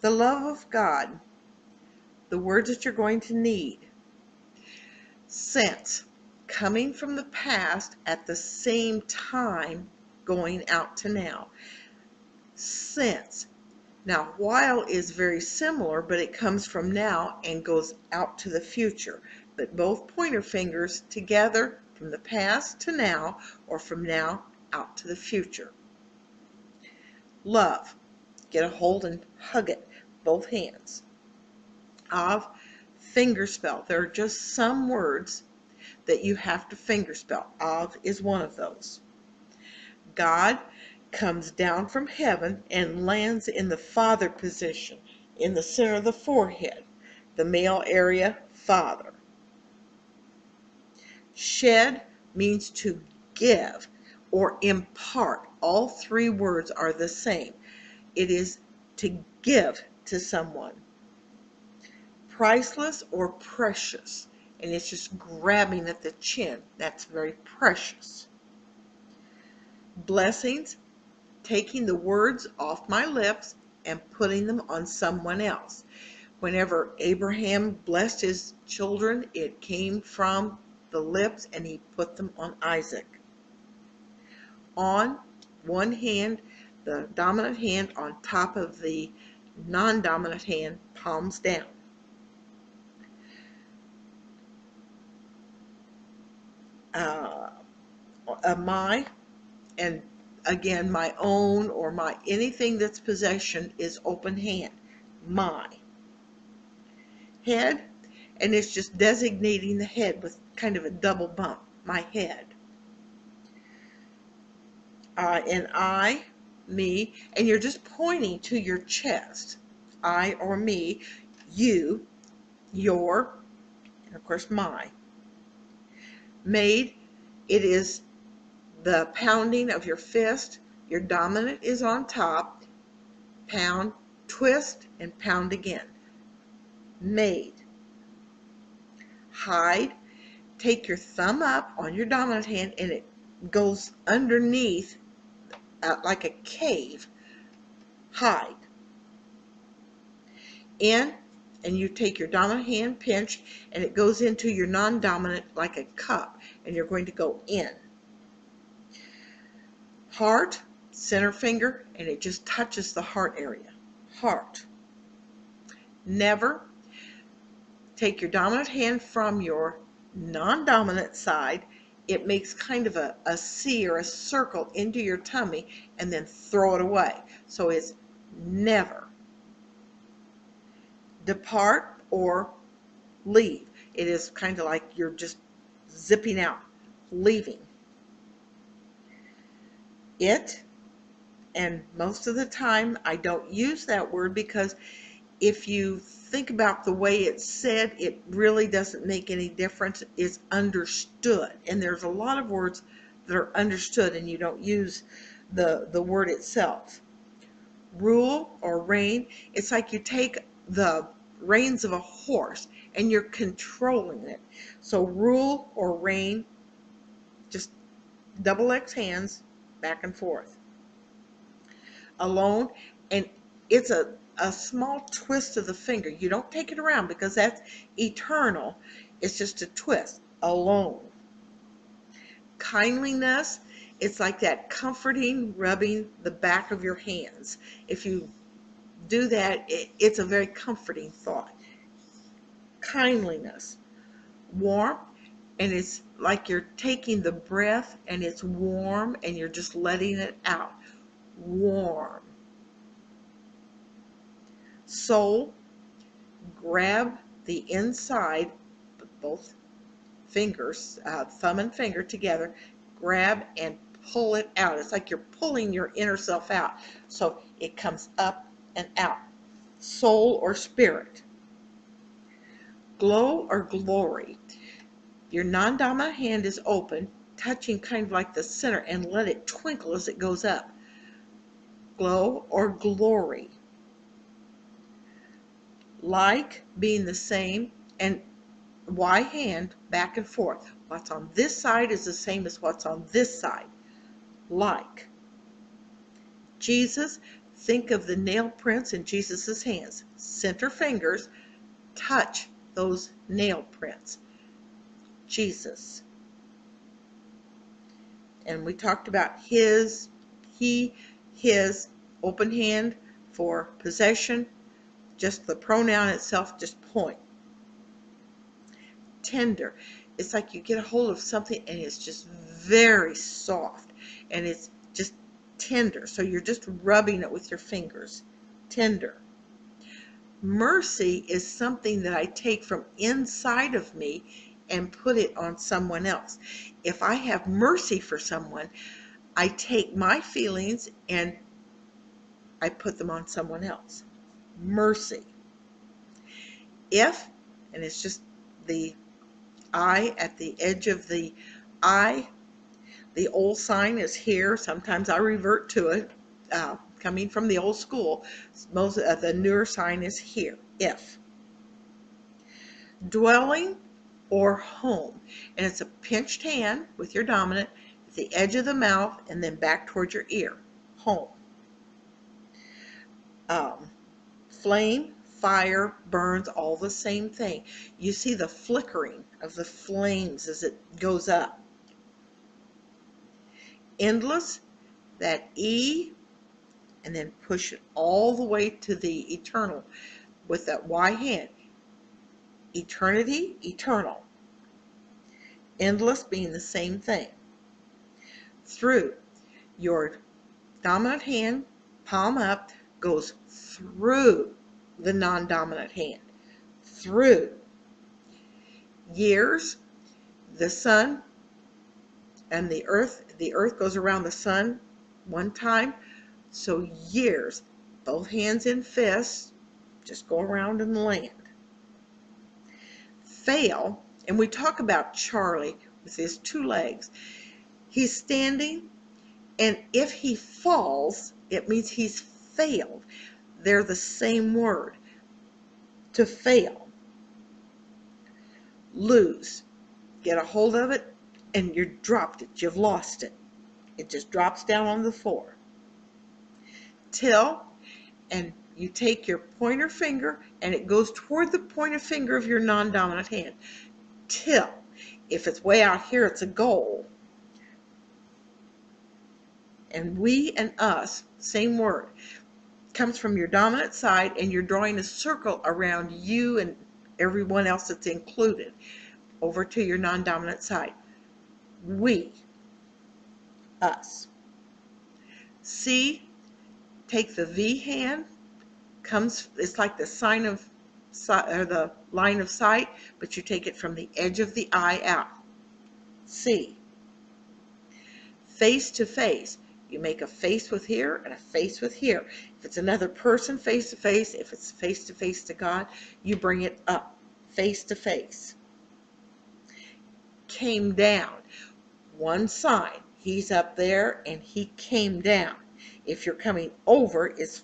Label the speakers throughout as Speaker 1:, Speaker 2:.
Speaker 1: The love of God, the words that you're going to need. Since, coming from the past at the same time going out to now. Since. Now, while is very similar, but it comes from now and goes out to the future. But both pointer fingers together from the past to now, or from now out to the future. Love. Get a hold and hug it, both hands. Of, fingerspell. There are just some words that you have to fingerspell. Of is one of those. God comes down from heaven and lands in the father position, in the center of the forehead, the male area, father. Shed means to give or impart. All three words are the same. It is to give to someone. Priceless or precious, and it's just grabbing at the chin. That's very precious. Blessings, taking the words off my lips and putting them on someone else. Whenever Abraham blessed his children, it came from the lips and he put them on Isaac. On one hand, the dominant hand on top of the non-dominant hand, palms down. My, and again, my own or my, anything that's possession is open hand. My. Head, and it's just designating the head with kind of a double bump. My head. And I, me, and you're just pointing to your chest. I or me, you, your, and of course my. Made, it is the pounding of your fist. Your dominant is on top. Pound, twist, and pound again. Made. Hide, take your thumb up on your dominant hand and it goes underneath like a cave. Hide. In, and you take your dominant hand, pinch, and it goes into your non-dominant like a cup, and you're going to go in. Heart, center finger, and it just touches the heart area. Heart. Never. Take your dominant hand from your non-dominant side. It makes kind of a C or a circle into your tummy, and then throw it away. So it's never. Depart or leave. It is kind of like you're just zipping out, leaving. It, and most of the time I don't use that word because if you think about the way it's said, it really doesn't make any difference. It's understood, and there's a lot of words that are understood and you don't use the word itself. Rule or rein, it's like you take the reins of a horse and you're controlling it. So rule or rein, just double X hands back and forth. Alone, and it's a small twist of the finger. You don't take it around because that's eternal. It's just a twist. Alone. Kindliness, it's like that comforting, rubbing the back of your hands. If you do that, it's a very comforting thought. Kindliness. Warmth, and it's like you're taking the breath and it's warm and you're just letting it out. Warm. Soul, grab the inside, both fingers, thumb and finger together, grab and pull it out. It's like you're pulling your inner self out. So it comes up and out. Soul or spirit. Glow or glory. Your non-dominant hand is open, touching kind of like the center, and let it twinkle as it goes up. Glow or glory. Like, being the same, and Y hand back and forth. What's on this side is the same as what's on this side. Like. Jesus, Think of the nail prints in Jesus's hands. Center fingers touch those nail prints. Jesus. And we talked about his, open hand for possession. Just the pronoun itself, just point. Tender. It's like you get a hold of something and it's just very soft and it's just tender. So you're just rubbing it with your fingers. Tender. Mercy is something that I take from inside of me and put it on someone else. If I have mercy for someone, I take my feelings and I put them on someone else. Mercy. If, and it's just the I at the edge of the I, the old sign is here. Sometimes I revert to it, coming from the old school. Most of the newer sign is here. If. Dwelling or home, and it's a pinched hand with your dominant at the edge of the mouth and then back towards your ear. Home. Flame, fire, burns, all the same thing. You see the flickering of the flames as it goes up. Endless, that E, and then push it all the way to the eternal with that Y hand. Eternity, eternal. Endless being the same thing. Through. Your dominant hand, palm up, goes through the non-dominant hand. Through. Years, the sun and the earth goes around the sun one time. So years, both hands in fists, just go around and land. Fail, and we talk about Charlie with his two legs. He's standing, and if he falls, it means he's failed. They're the same word. To fail. Lose. Get a hold of it, and you dropped it. You've lost it. It just drops down on the floor. Till, and you take your pointer finger and it goes toward the pointer finger of your non-dominant hand. Till. If it's way out here, it's a goal. And we and us, same word, comes from your dominant side, and you're drawing a circle around you and everyone else that's included over to your non-dominant side. We, us. See, take the V hand, it's like the sign of, or the line of sight, but you take it from the edge of the eye out. See. Face to face. You make a face with here and a face with here. If it's another person, face to face. If it's face to God, you bring it up, face to face. Came down. One sign. He's up there and he came down. If you're coming over, it's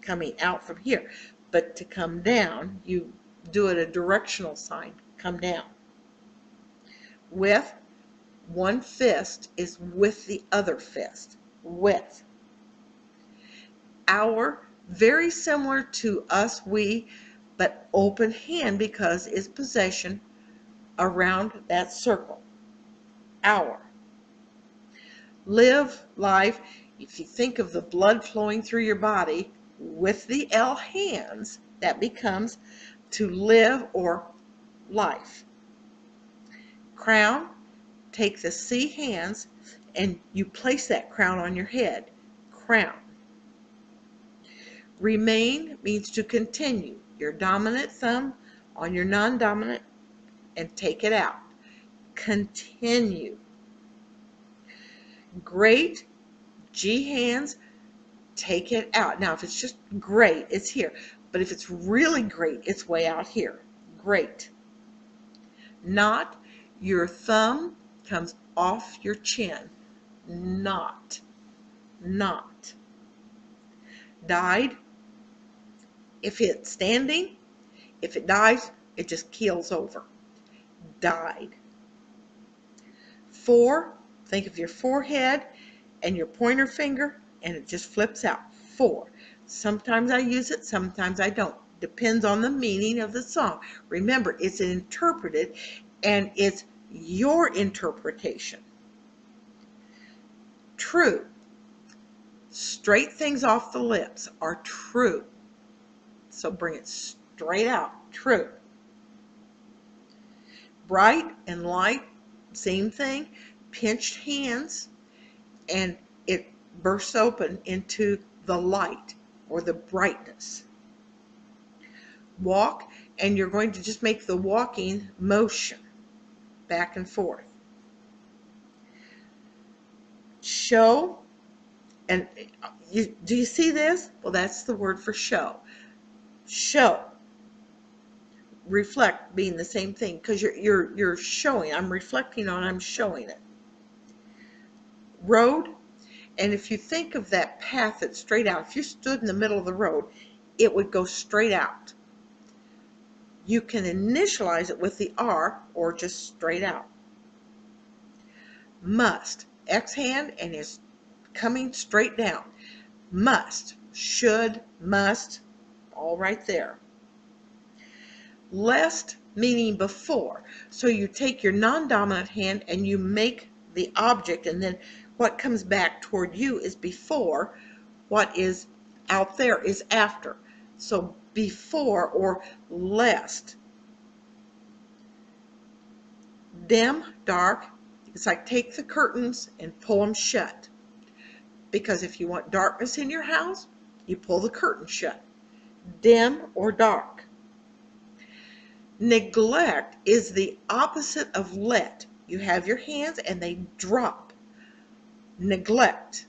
Speaker 1: coming out from here. But to come down, you do it a directional sign. Come down. With. One fist is with the other fist. With. Our, very similar to us, we, but open hand because it's possession around that circle. Our. Live life. If you think of the blood flowing through your body with the L hands, that becomes to live or life. Crown. Take the C hands and you place that crown on your head. Crown. Remain means to continue. Your dominant thumb on your non-dominant and take it out. Continue. Great. G hands, take it out. Now if it's just great, it's here. But if it's really great, it's way out here. Great. Not. Your thumb comes off your chin. Not. Not. Died. If it's standing, if it dies, it just keels over. Died. Four. Think of your forehead and your pointer finger, and it just flips out. Four. Sometimes I use it, sometimes I don't. Depends on the meaning of the song. Remember, it's interpreted and it's your interpretation. True. Straight things off the lips are true. So bring it straight out. True. Bright and light, same thing. Pinched hands and it bursts open into the light or the brightness. Walk, and you're going to just make the walking motion back and forth. Show, and do you see this? Well, that's the word for show. Show. Reflect being the same thing, because you're showing. I'm reflecting on, I'm showing it. Road, and if you think of that path that's straight out, if you stood in the middle of the road, it would go straight out. You can initialize it with the R or just straight out. Must, X hand, and is coming straight down. Must, should, must, all right there. Lest, meaning before. So you take your non-dominant hand and you make the object, and then what comes back toward you is before, what is out there is after. So before or lest. Dim, dark, it's like take the curtains and pull them shut. Because if you want darkness in your house, you pull the curtain shut. Dim or dark. Neglect is the opposite of let. You have your hands and they drop. Neglect.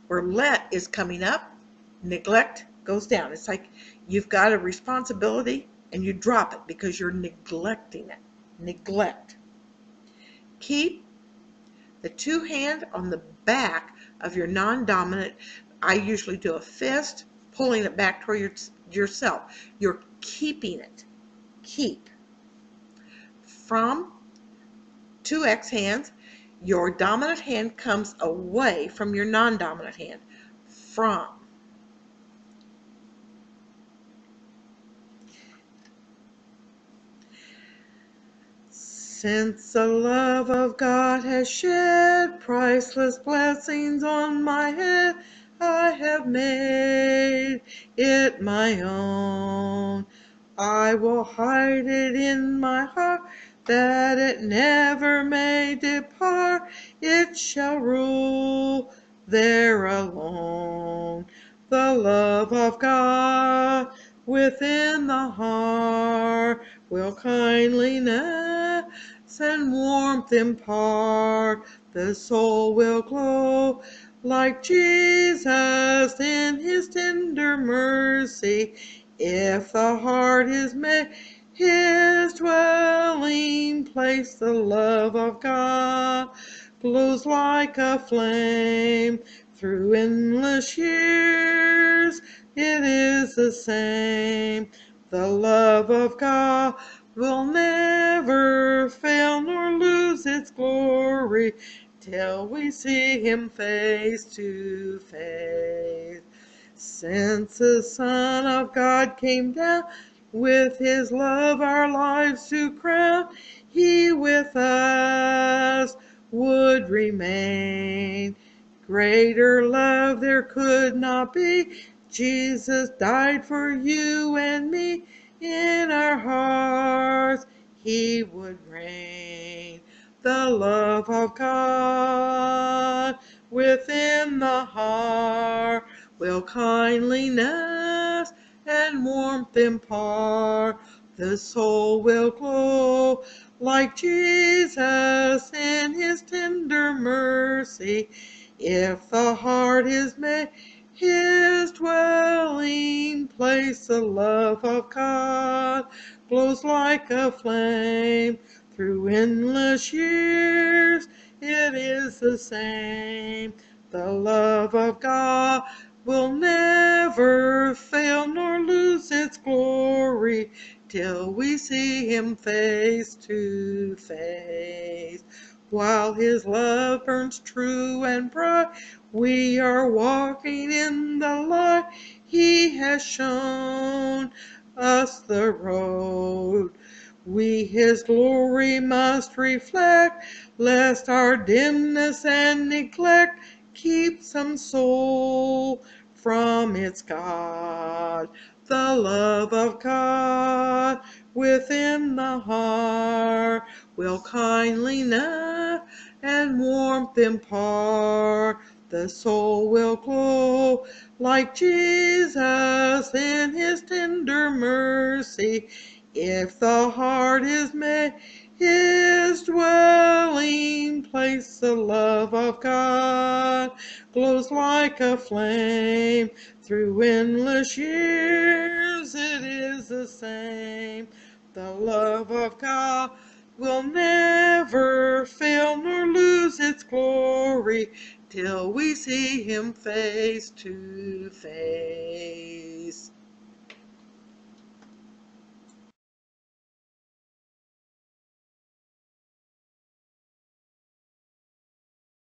Speaker 1: Where let is coming up, neglect goes down. It's like you've got a responsibility and you drop it because you're neglecting it. Neglect. Keep the two hand on the back of your non-dominant. I usually do a fist, pulling it back toward yourself. You're keeping it. Keep. From, two X hands, your dominant hand comes away from your non-dominant hand. From. Since the love of God has shed priceless blessings on my head, I have made it my own. I will hide it in my heart, that it never may depart. It shall rule there alone. The love of God within the heart will kindliness and warmth impart. The soul will glow like Jesus in his tender mercy. If the heart is made his dwelling place, the love of God glows like a flame through endless years. It is the same. The love of God will never fail nor lose its glory till we see him face to face. Since the Son of God came down with his love our lives to crown, he with us would remain. Greater love there could not be. Jesus died for you and me. In our hearts he would reign. The love of God within the heart will kindliness and warmth impart. The soul will glow like Jesus in his tender mercy. If the heart is made his dwelling place, the love of God glows like a flame through endless years. It is the same. The love of God will never fail nor lose its glory till we see him face to face. While his love burns true and bright, we are walking in the light. He has shown us the road. We His glory must reflect, lest our dimness and neglect keep some soul from its God. The love of God within the heart will kindliness and warmth impart. The soul will glow like Jesus in His tender mercy. If the heart is made His dwelling place, the love of God glows like a flame. Through endless years it is the same. The love of God will never fail nor lose its glory till we see Him face to face.